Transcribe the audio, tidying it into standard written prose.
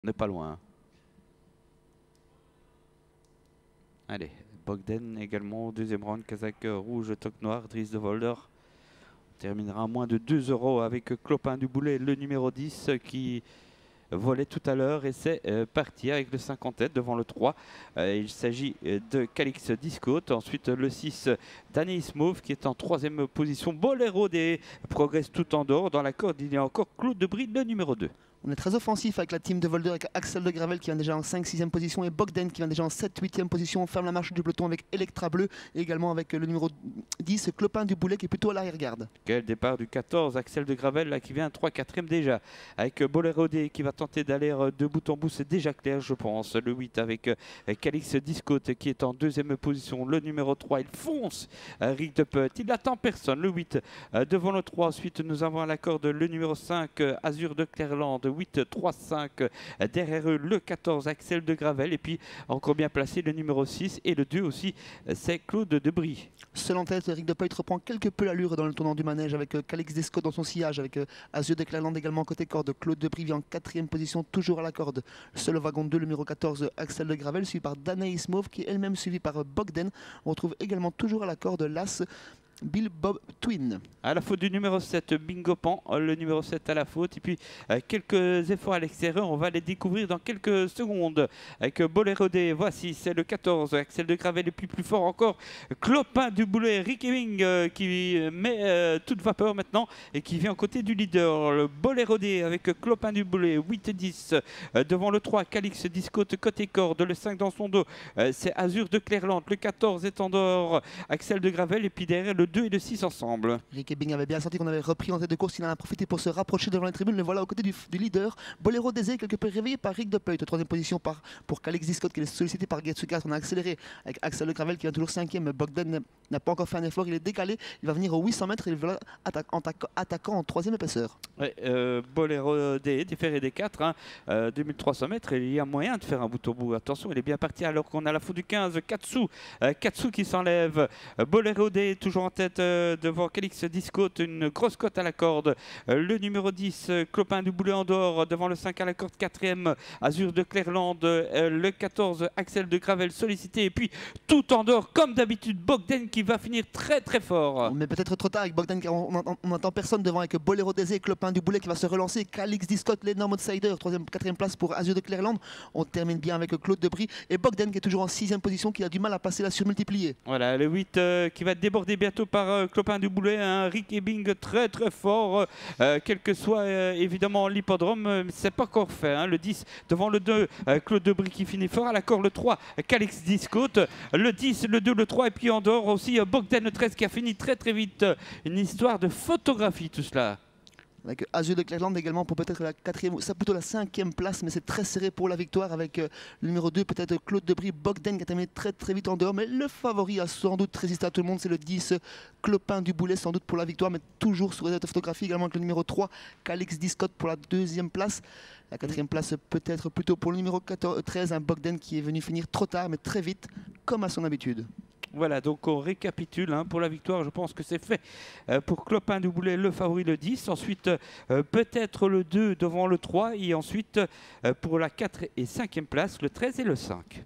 On n'est pas loin. Allez, Bogdan également au deuxième round, Kazakh rouge, toque noir, Driss de Volder. On terminera à moins de 2 € avec Clopin du Boulet, le numéro 10 qui volait tout à l'heure et c'est parti avec le 5 en tête devant le 3. Il s'agit de Calix Discote. Ensuite le 6 Danny Smooth qui est en troisième position. Bolero des progresse tout en dehors. Dans la corde il y a encore Claude Debris, le numéro 2. On est très offensif avec la team de Volder, avec Axel de Gravel qui vient déjà en 5-6e position et Bogdan qui vient déjà en 7-8e position. On ferme la marche du peloton avec Electra Bleu et également avec le numéro 10, Clopin du Boulet qui est plutôt à l'arrière-garde. Quel départ du 14, Axel de Gravel là, qui vient 3-4e déjà. Avec Bolero D qui va tenter d'aller de bout en bout, c'est déjà clair je pense. Le 8 avec Calix Discote qui est en deuxième position. Le numéro 3, il fonce Rick de Put, il n'attend personne. Le 8 devant le 3. Ensuite nous avons à la corde le numéro 5, Azur de Clairland. 8, 3, 5 derrière eux le 14 Axel de Gravel et puis encore bien placé le numéro 6 et le 2 aussi c'est Claude Debris. Seul en tête, Rick de Puyt reprend quelque peu l'allure dans le tournant du manège avec Calix Descott dans son sillage, avec Azur de Clairland également côté corde. Claude Debris vient en 4e position, toujours à la corde. Seul au wagon 2, le numéro 14, Axel de Gravel, suivi par Danaïs Mauve qui est elle-même suivie par Bogdan. On retrouve également toujours à la corde l'As Bill Bob Twin. À la faute du numéro 7, Bingo Pan, le numéro 7 à la faute. Et puis quelques efforts à l'extérieur, on va les découvrir dans quelques secondes. Avec Bolero D, voici, c'est le 14, Axel de Gravel et puis plus fort encore. Clopin du Boulet, Ricky Wing qui met toute vapeur maintenant et qui vient aux côtés du leader. Le Bolero D avec Clopin du Boulet, 8-10 devant le 3, Calix Discote côté corde, le 5 dans son dos, c'est Azur de Clairland, le 14 est en dehors, Axel de Gravel et puis derrière le 2 et le 6 ensemble. Rick Ebbing avait bien senti qu'on avait repris en tête de course, il en a profité pour se rapprocher devant les tribunes. Le voilà aux côtés du leader. Bolero Désé, quelque peu réveillé par Rick de Puyt. Troisième position pour Calix Discote qui est sollicité par Getsugas. On a accéléré avec Axel Le Gravel qui vient toujours 5e. Bogdan n'a pas encore fait un effort, il est décalé. Il va venir aux 800 mètres et il voilà attaquant en troisième épaisseur. Ouais, Bolero D, déféré des 4, hein, 2300 mètres, il y a moyen de faire un bout au bout. Attention, il est bien parti alors qu'on a la faute du 15, Katsu. Katsu qui s'enlève. Bolero D toujours en tête devant Calix Discote, une grosse cote à la corde. Le numéro 10, Clopin du Boulet en dehors, devant le 5 à la corde, 4e, Azur de Clairland, le 14, Axel de Gravel sollicité, et puis tout en dehors, comme d'habitude, Bogdan qui va finir très très fort. Mais peut-être trop tard avec Bogdan car on n'entend personne devant avec Bolero Désé et Clopin du Boulet qui va se relancer. Calix Discote, l'énorme outsider, 3e, 4e place pour Azur de Clairland. On termine bien avec Claude Debris et Bogdan qui est toujours en 6e position, qui a du mal à passer la surmultipliée. Voilà, le 8 qui va déborder bientôt par Clopin du Boulet, un Rick Ebbing très très fort, quel que soit évidemment l'hippodrome, mais c'est pas encore fait. Hein. Le 10 devant le 2, Claude Debris qui finit fort, à l'accord le 3, Calix Discote, le 10, le 2, le 3 et puis en dehors aussi Bogdan le 13 qui a fini très très vite. Une histoire de photographie tout cela. Avec Azur de Clairland également pour peut-être la 4e, ça plutôt la 5e place, mais c'est très serré pour la victoire avec le numéro 2, peut-être Claude Debris, Bogdan qui a terminé très très vite en dehors, mais le favori a sans doute résisté à tout le monde, c'est le 10, Clopin du Boulet sans doute pour la victoire, mais toujours sous réserve de photographie également avec le numéro 3, Calix Discote pour la 2e place. La 4e place peut-être plutôt pour le numéro 13, un Bogdan qui est venu finir trop tard, mais très vite, comme à son habitude. Voilà, donc on récapitule pour la victoire. Je pense que c'est fait pour Clopin du Boulet, le favori le 10. Ensuite, peut-être le 2 devant le 3. Et ensuite, pour la 4 et 5e place, le 13 et le 5.